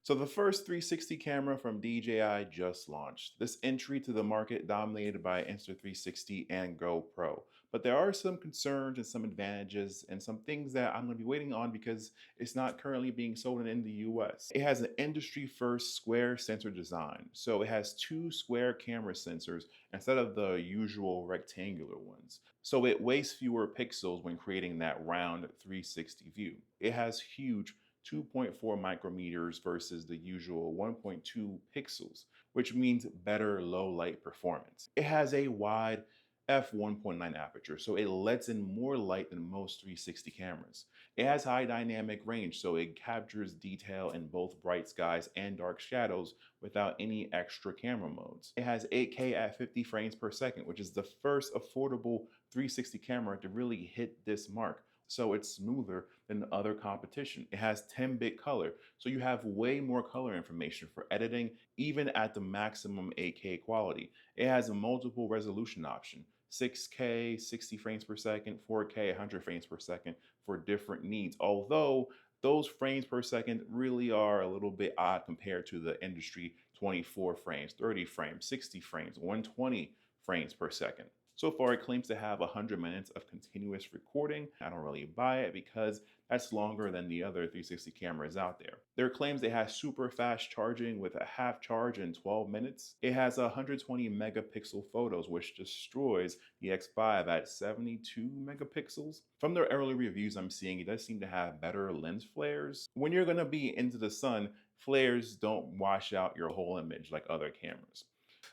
So the first 360 camera from DJI just launched. This entry to the market dominated by Insta360 and GoPro. But there are some concerns and some advantages and some things that I'm going to be waiting on because it's not currently being sold in the US. It has an industry first square sensor design. So it has two square camera sensors instead of the usual rectangular ones. So it wastes fewer pixels when creating that round 360 view. It has huge 2.4 micrometers versus the usual 1.2 pixels, which means better low light performance. It has a wide f1.9 aperture, so it lets in more light than most 360 cameras. It has high dynamic range, so it captures detail in both bright skies and dark shadows without any extra camera modes. It has 8K at 50 frames per second, which is the first affordable 360 camera to really hit this mark. So it's smoother than other competition. It has 10-bit color, so you have way more color information for editing, even at the maximum 8K quality. It has a multiple resolution option, 6K, 60 frames per second, 4K, 100 frames per second for different needs. Although those frames per second really are a little bit odd compared to the industry 24 frames, 30 frames, 60 frames, 120 frames per second. So far, it claims to have 100 minutes of continuous recording. I don't really buy it because that's longer than the other 360 cameras out there. There are claims it has super fast charging with a half charge in 12 minutes. It has 120 megapixel photos, which destroys the X5 at 72 megapixels. From the early reviews I'm seeing, it does seem to have better lens flares. When you're going to be into the sun, flares don't wash out your whole image like other cameras.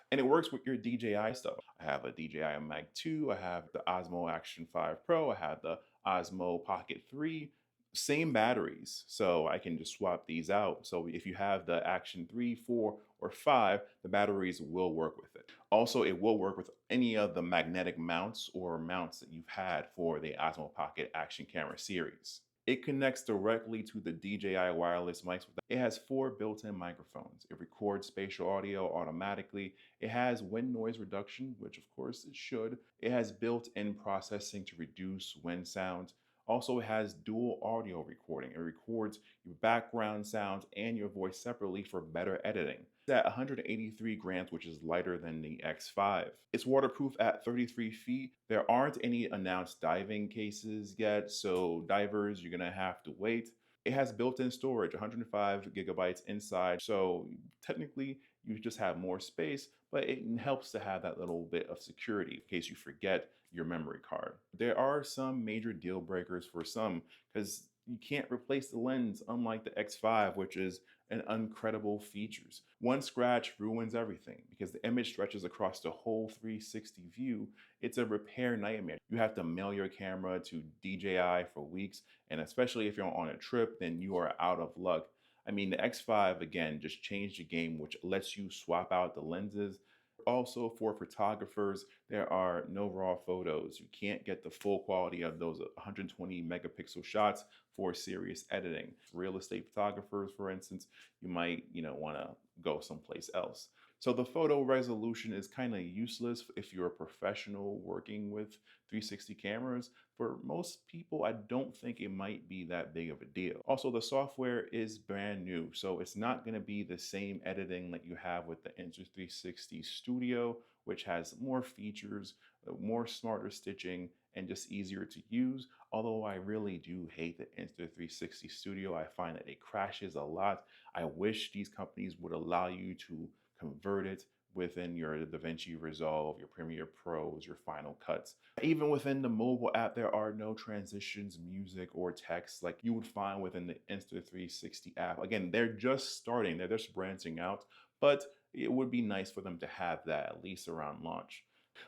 And it works with your DJI stuff. I have a DJI Mag 2, I have the Osmo Action 5 Pro, I have the Osmo Pocket 3, same batteries. So I can just swap these out. So if you have the Action 3, 4, or 5, the batteries will work with it. Also, it will work with any of the magnetic mounts or mounts that you've had for the Osmo Pocket Action Camera series. It connects directly to the DJI wireless mics. It has 4 built-in microphones. It records spatial audio automatically. It has wind noise reduction, which of course it should. It has built-in processing to reduce wind sound. Also, it has dual audio recording. It records your background sounds and your voice separately for better editing. It's at 183 grams, which is lighter than the X5. It's waterproof at 33 feet. There aren't any announced diving cases yet, so divers, you're gonna have to wait. It has built-in storage, 105 gigabytes inside, so technically you just have more space, but it helps to have that little bit of security in case you forget your memory card. There are some major deal breakers for some because you can't replace the lens, unlike the X5, which is an incredible features. One scratch ruins everything because the image stretches across the whole 360 view. It's a repair nightmare. You have to mail your camera to DJI for weeks, and especially if you're on a trip, then you are out of luck. I mean, the X5 again just changed the game, which lets you swap out the lenses. Also, for photographers, there are no raw photos. You can't get the full quality of those 120 megapixel shots for serious editing. Real estate photographers, for instance, you might, want to go someplace else. So the photo resolution is kind of useless if you're a professional working with 360 cameras. For most people, I don't think it might be that big of a deal. Also, the software is brand new, so it's not going to be the same editing that you have with the Insta360 Studio, which has more features, more smarter stitching, and just easier to use. Although I really do hate the Insta360 Studio. I find that it crashes a lot. I wish these companies would allow you to convert it within your DaVinci Resolve, your Premiere Pros, your Final Cuts. Even within the mobile app, there are no transitions, music, or text like you would find within the Insta360 app. Again, they're just starting, they're just branching out, but it would be nice for them to have that at least around launch.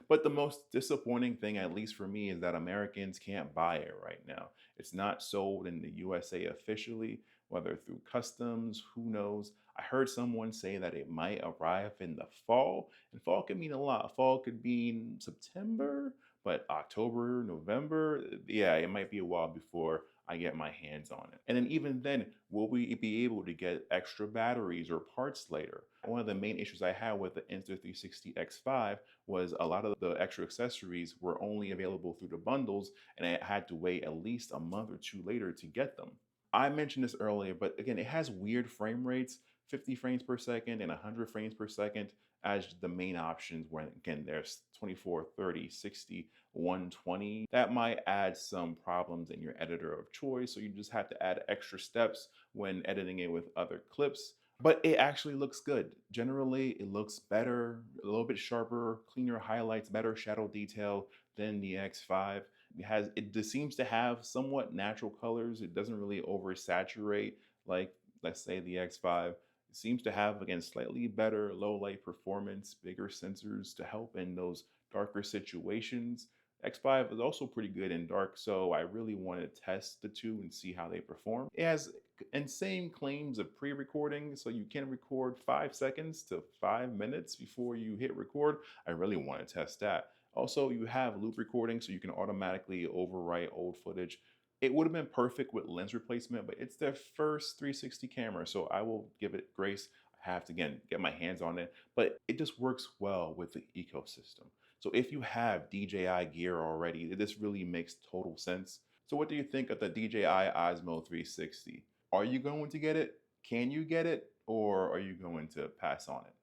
But the most disappointing thing, at least for me, is that Americans can't buy it right now. It's not sold in the USA officially, whether through customs, who knows. I heard someone say that it might arrive in the fall, and fall could mean a lot. Fall could mean September, but October, November, yeah, it might be a while before I get my hands on it. And then even then, will we be able to get extra batteries or parts later? One of the main issues I had with the Insta360 X5 was a lot of the extra accessories were only available through the bundles, and I had to wait at least a month or two later to get them. I mentioned this earlier, but again, it has weird frame rates, 50 frames per second and 100 frames per second as the main options when again there's 24, 30, 60, 120. That might add some problems in your editor of choice, so you just have to add extra steps when editing it with other clips. But it actually looks good. Generally, it looks better, a little bit sharper, cleaner highlights, better shadow detail than the X5. It just seems to have somewhat natural colors. It doesn't really oversaturate like, let's say, the X5. It seems to have, again, slightly better low light performance, bigger sensors to help in those darker situations. X5 is also pretty good in dark, so I really want to test the two and see how they perform. It has insane claims of pre-recording, so you can record 5 seconds to 5 minutes before you hit record. I really want to test that. Also, you have loop recording, so you can automatically overwrite old footage. It would have been perfect with lens replacement, but it's their first 360 camera, so I will give it grace. I have to, again, get my hands on it, but it just works well with the ecosystem. So if you have DJI gear already, this really makes total sense. So what do you think of the DJI Osmo 360? Are you going to get it? Can you get it? Or are you going to pass on it?